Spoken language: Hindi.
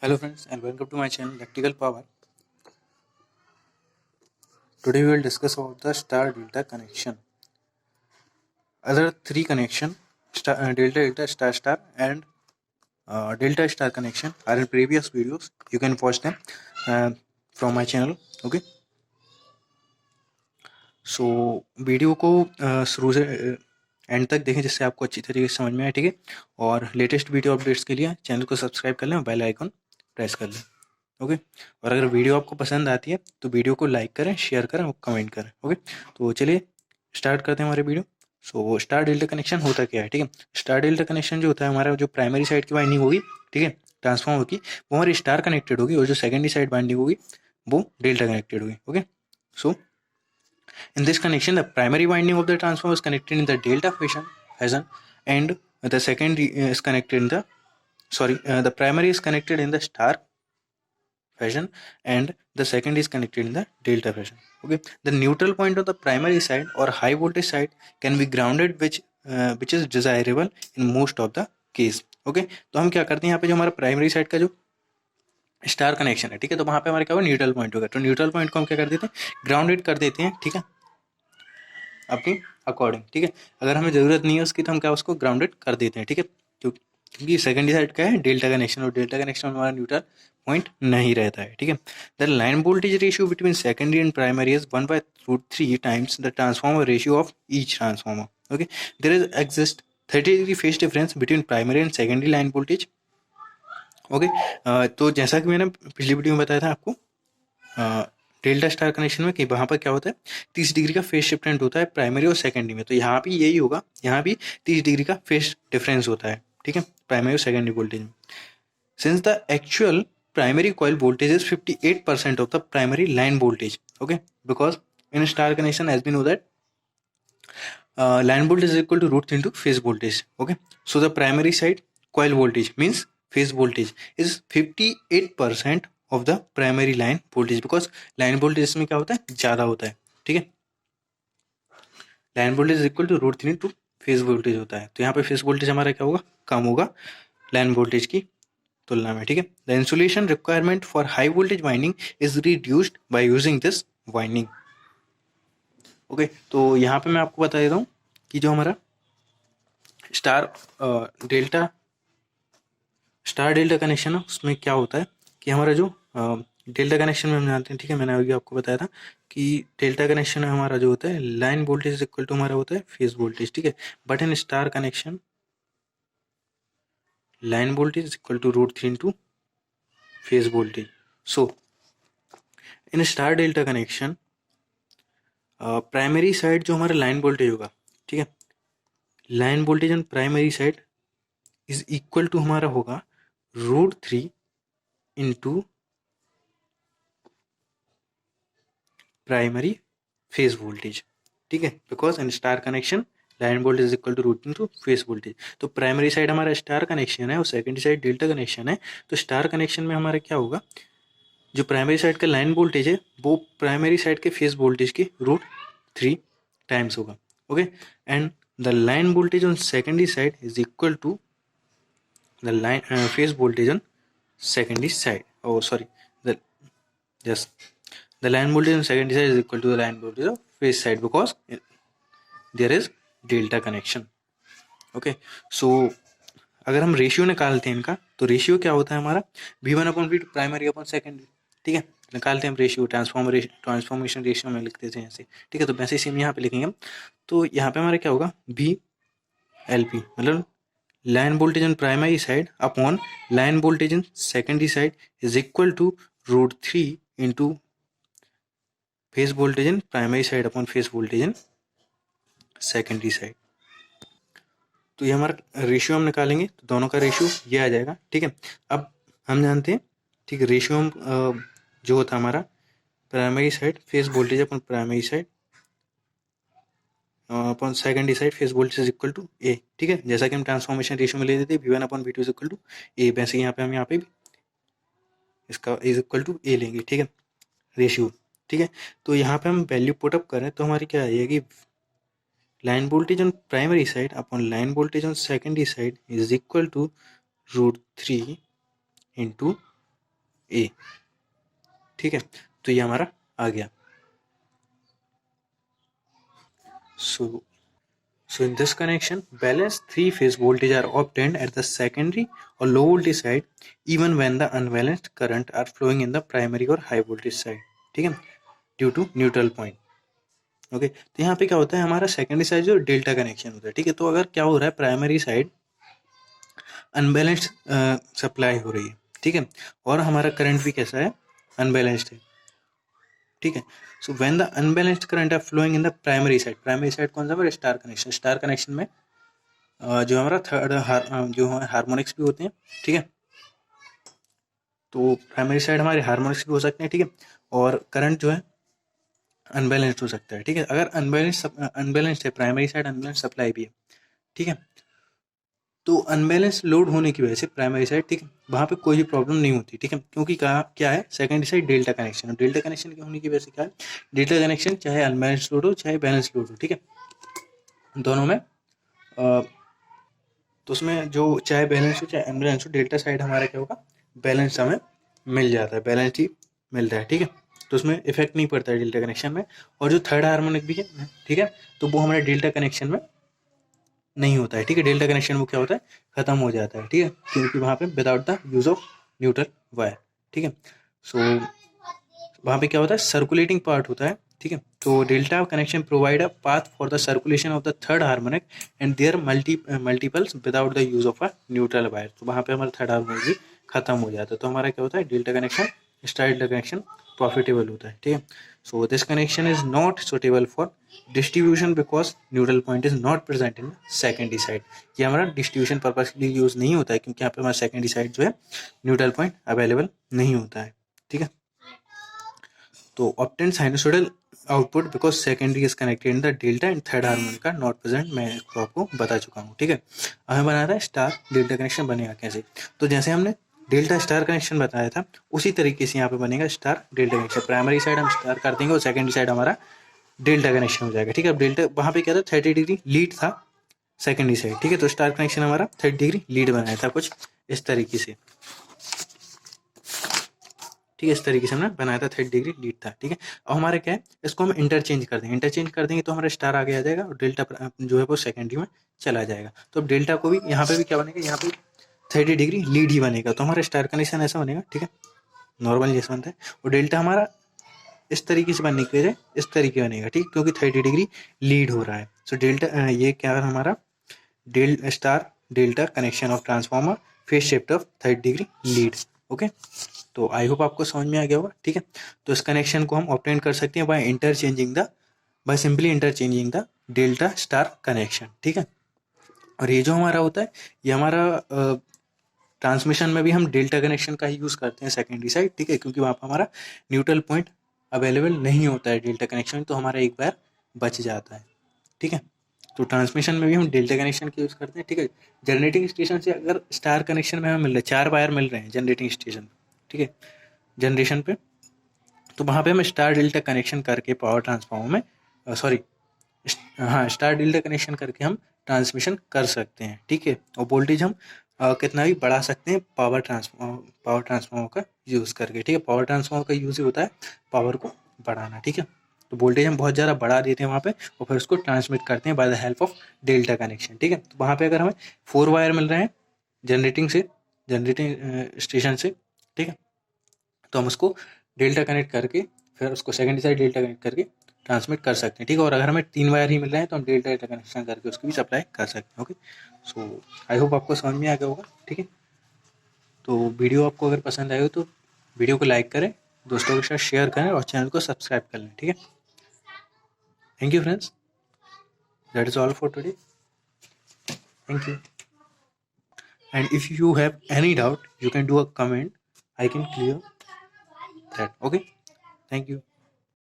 Hello friends and welcome to my channel Electrical Power. Today we will discuss about the star delta connection. Other three connection delta delta star star and delta star connection are in previous videos. You can watch them from my channel. Okay. So video को शुरू से एंड तक देखें जिससे आपको अच्छी तरीके से समझ में आए, ठीक है। और लेटेस्ट वीडियो अपडेट्स के लिए चैनल को सब्सक्राइब कर लें और बेल आइकन प्रेस कर लें। ओके। और अगर वीडियो आपको पसंद आती है तो वीडियो को लाइक करें, शेयर करें और कमेंट करें। ओके, तो चलिए स्टार्ट करते हैं हमारे video. So star delta connection होता क्या है, ठीक है। स्टार डेल्टा कनेक्शन जो होता है, हमारा जो प्राइमरी साइड की वाइंडिंग होगी, ठीक है, ट्रांसफॉर्मर की, वो हमारी स्टार कनेक्टेड होगी और जो सेकेंडरी साइड वाइंडिंग होगी वो डेल्टा कनेक्टेड होगी। Okay, so in this connection, the primary winding of the transformer is connected in the delta fashion, and the secondary is connected in the primary is connected in the star fashion, and the second is connected in the delta fashion. Okay, the neutral point of the primary side or high voltage side can be grounded, which is desirable in most of the case. Okay, तो हम क्या करते हैं यहाँ पे, जो हमारा प्राइमरी साइड का जो स्टार कनेक्शन है, ठीक है, तो वहाँ पे हमारे क्या होगा, न्यूट्रल पॉइंट होगा। तो न्यूट्रल पॉइंट को हम क्या कर देते हैं, ग्राउंडेड कर देते हैं, ठीक है, अपनी अकॉर्डिंग, ठीक है। अगर हमें ज़रूरत नहीं है उसकी तो हम क्या उसको ग्राउंडेड कर देते हैं, ठीक है, क्योंकि सेकेंडरी साइड का है डेल्टा कनेक्शन और डेल्टा कनेक्शन हमारा न्यूट्रल पॉइंट नहीं रहता है, ठीक है। The line voltage ratio between secondary and primary is 1/√3 times the transformer ratio of each transformer. Okay, there is exist 30 degree phase difference between primary and secondary line voltage. Okay, तो जैसा कि मैंने पिछली वीडियो में बताया था आपको, डेल्टा स्टार कनेक्शन में कि वहाँ पर क्या होता है, 30 डिग्री का फेज डिफरेंस होता है प्राइमरी और सेकेंडरी में। तो यहाँ भी यही होगा, यहाँ भी 30 डिग्री का फेज डिफरेंस होता है, ठीक है, प्राइमरी और सेकेंडरी वोल्टेज में। Since the actual primary coil voltage is 58% of the primary line voltage. Okay, because in star connection, as we know that line voltage is equal to √3 into phase voltage. Okay, so the primary side coil voltage means phase voltage is 58% of the primary line voltage, because line voltage इसमें क्या होता है, ज़्यादा होता है, ठीक है। Line voltage is equal to √3 into phase voltage होता है, तो यहाँ पे फेज वोल्टेज हमारा क्या होगा, कम होगा लाइन वोल्टेज की तुलना में, ठीक है। The insulation requirement for high voltage winding is reduced by using this winding. Okay, तो यहाँ पे मैं आपको बता देता हूँ कि जो हमारा स्टार डेल्टा कनेक्शन है उसमें क्या होता है कि हमारा जो डेल्टा कनेक्शन में हम जानते हैं, ठीक है, मैंने अभी आपको बताया था कि डेल्टा कनेक्शन में हमारा जो होता है लाइन वोल्टेज इक्वल टू हमारा होता है फेज वोल्टेज, ठीक है। But in star connection line voltage is equal to √3 into phase voltage. So in star delta connection primary side जो हमारा लाइन वोल्टेज होगा, ठीक है, line voltage on primary side is equal to हमारा होगा √3 इंटू प्राइमरी फेज वोल्टेज, ठीक है, because in star connection line voltage is equal to √3 into phase voltage. तो प्राइमरी साइड हमारा स्टार कनेक्शन है और सेकेंडरी साइड डेल्टा कनेक्शन है। तो स्टार कनेक्शन में हमारा क्या होगा, जो प्राइमरी साइड का लाइन वोल्टेज है वो प्राइमरी साइड के फेज वोल्टेज के √3 टाइम्स होगा। Okay, and the line voltage on secondary side is equal to the line phase voltage on secondary side. Oh, sorry. The line voltage on secondary side is equal to the line voltage of phase side, because there is delta connection. Okay, so अगर हम रेशियो निकालते हैं इनका, तो रेशियो क्या होता है हमारा, V1/V2 प्राइमरी अपॉन सेकेंडरी, ठीक है, निकालते हैं हम रेशियो, ट्रांसफॉर्मेशन रेशियो में लिखते थे ऐसे, ठीक है। तो वैसे सेम यहाँ पे लिखेंगे हम, तो यहाँ पे हमारा क्या होगा, VLP मतलब line voltage on primary side upon line voltage in secondary side is equal to √3 into phase voltage in primary side upon phase voltage in secondary side. तो ये हमारा रेशियो हम निकालेंगे तो दोनों का रेशियो ये आ जाएगा, ठीक है। अब हम जानते हैं, ठीक है, रेशियो जो होता है हमारा primary side phase voltage upon primary side upon secondary side phase voltage is equal to a, ठीक है। जैसा कि हम ट्रांसफॉर्मेशन रेशियो में ले देते V1/V2 इज इक्वल टू ए, वैसे यहाँ पे हम यहाँ पे भी इसका इज इक्वल टू ए लेंगे, ठीक है, रेशियो, ठीक है। तो यहाँ पे हम वैल्यू पुटअप करें तो हमारी क्या आएगी, line voltage on primary side upon line voltage on secondary side is equal to √3 into a, ठीक है। तो ये हमारा आ गया। So in this connection, balanced three-phase voltage are obtained at the secondary or low voltage side even when the unbalanced current are flowing in the primary or high voltage side, ठीक है, due to neutral point. Okay, तो यहाँ पे क्या होता है, हमारा सेकेंडरी साइड जो डेल्टा कनेक्शन होता है, ठीक है। तो अगर क्या हो रहा है, प्राइमरी साइड अनबैलेंस्ड सप्लाई हो रही है, ठीक है, और हमारा करंट भी कैसा है, अनबैलेंस्ड है, ठीक है। So when the unbalanced current are flowing in the primary side कौन सा, स्टार कनेक्शन, स्टार कनेक्शन में जो हमारा जो हार्मोनिक्स भी होते हैं, ठीक है। तो प्राइमरी साइड हमारे हार्मोनिक्स भी हो सकते हैं, ठीक है, और करंट जो है अनबैलेंस्ड हो सकता है, ठीक है। अगर अनबैलेंस्ड है प्राइमरी साइड, अनबैलेंस्ड सप्लाई भी है, ठीक है, तो अनबैलेंस लोड होने की वजह से प्राइमरी साइड, ठीक है, वहाँ पे कोई भी प्रॉब्लम नहीं होती, ठीक है, क्योंकि क्या है, सेकेंडरी साइड डेल्टा कनेक्शन है। डेल्टा कनेक्शन के होने की वजह से क्या है, डेल्टा कनेक्शन चाहे अनबैलेंस लोड हो चाहे बैलेंस लोड हो, ठीक है, दोनों में तो उसमें जो चाहे बैलेंस हो चाहे अनबैलेंस हो, डेल्टा साइड हमारा क्या होगा, बैलेंस हमें मिल जाता है, बैलेंस ही मिल रहा है, ठीक है। तो उसमें इफेक्ट नहीं पड़ता है डेल्टा कनेक्शन में। और जो थर्ड हार्मोनिक भी है, ठीक है, तो वो हमारे डेल्टा कनेक्शन में नहीं होता है, ठीक है। डेल्टा कनेक्शन वो क्या होता है, खत्म हो जाता है, ठीक है, क्योंकि वहाँ पे without the use of neutral wire, ठीक है। सो वहाँ पे क्या होता है, सर्कुलेटिंग पार्ट होता है, ठीक है। तो delta connection provide a path for the circulation of the third harmonic and their multiples without the use of a neutral wire. तो वहाँ पे हमारा थर्ड हार्मोनिक भी खत्म हो जाता है। तो हमारा क्या होता है, delta connection, star delta connection profitable होता है, ठीक है। So this connection is not suitable for distribution because neutral point is not present in secondary side. ये हमारा डिस्ट्रीब्यूशन पर्पज के लिए यूज नहीं होता है, क्योंकि यहाँ पे हमारा सेकेंडरी साइड जो है न्यूट्रल पॉइंट अवेलेबल नहीं होता है, ठीक है। तो obtain sinusoidal output because secondary is connected in the delta and third harmonic are not present, मैं इसको आपको बता चुका हूँ, ठीक है। हमें बनाना है स्टार डेल्टा कनेक्शन बनेगा कैसे, तो जैसे हमने डेल्टा स्टार कनेक्शन बताया था उसी तरीके से यहाँ पे बनेगा star delta connection. Primary side हम स्टार कर देंगे और सेकेंडरी साइड हमारा डेल्टा कनेक्शन हो जाएगा, ठीक है। अब डेल्टा वहाँ पे क्या था, 30 डिग्री लीड था सेकेंडरी साइड, ठीक है। तो स्टार कनेक्शन हमारा 30 डिग्री लीड बनाया था कुछ इस तरीके से, ठीक है, इस तरीके से हमने बनाया था, 30 डिग्री लीड था, ठीक है। अब हमारे क्या है, इसको हम इंटरचेंज कर देंगे तो हमारा स्टार आगे आ जाएगा और डेल्टा जो है वो सेकेंडरी में चला जाएगा। तो अब डेल्टा को भी यहाँ पे भी क्या बनेगा, यहाँ पे 30 डिग्री लीड ही बनेगा, तो हमारा स्टार कनेक्शन ऐसा बनेगा, ठीक है, नॉर्मल जैसा बनता है। और डेल्टा हमारा इस तरीके से बनने की वजह इस तरीके बनेगा, ठीक, क्योंकि 30 डिग्री लीड हो रहा है। सो डेल्टा ये क्या है हमारा star delta connection of transformer phase shift of 30 degree lead, okay. तो आई होप आपको समझ में आ गया होगा, ठीक है। तो इस कनेक्शन को हम ऑब्टेन कर सकते हैं by simply interchanging the delta star connection, ठीक है। और ये जो हमारा होता है, ये हमारा ट्रांसमिशन में भी हम डेल्टा कनेक्शन का ही यूज़ करते हैं सेकेंडरी साइड, ठीक है, क्योंकि वहाँ पर हमारा न्यूट्रल पॉइंट अवेलेबल नहीं होता है डेल्टा कनेक्शन, तो हमारा एक बार बच जाता है, ठीक है। तो ट्रांसमिशन में भी हम डेल्टा कनेक्शन का यूज़ करते हैं, ठीक है। जनरेटिंग स्टेशन से अगर स्टार कनेक्शन में हमें मिल रहा है, 4 वायर मिल रहे हैं जनरेटिंग स्टेशन, ठीक है, जनरेशन पे, तो वहाँ पे हम स्टार डेल्टा कनेक्शन करके पावर ट्रांसफार्मर में स्टार डेल्टा कनेक्शन करके हम ट्रांसमिशन कर सकते हैं, ठीक है। और वोल्टेज हम कितना भी बढ़ा सकते हैं पावर ट्रांसफार्मर का यूज़ करके, ठीक है। पावर ट्रांसफार्मर का यूज़ ही होता है पावर को बढ़ाना, ठीक है। तो वोल्टेज हम बहुत ज़्यादा बढ़ा देते हैं वहाँ पे और फिर उसको ट्रांसमिट करते हैं by the help of delta connection, ठीक है। तो वहाँ पे अगर हमें 4 वायर मिल रहे हैं जनरेटिंग स्टेशन से, ठीक है, तो हम उसको डेल्टा कनेक्ट करके फिर उसको सेकेंडरी साइड डेल्टा कनेक्ट करके ट्रांसमिट कर सकते हैं, ठीक है। और अगर हमें 3 वायर ही मिल रहे हैं तो हम डेल्टा कनेक्शन करके उसकी भी सप्लाई कर सकते हैं, ओके। सो आई होप आपको समझ में आ गया होगा, ठीक है। तो वीडियो आपको अगर पसंद आए हो तो वीडियो को लाइक करें, दोस्तों के साथ शेयर करें और चैनल को सब्सक्राइब कर लें, ठीक है। Thank you friends, that is all for today, thank you. And if you have any doubt, you can do a comment. I can clear that. Okay. Thank you.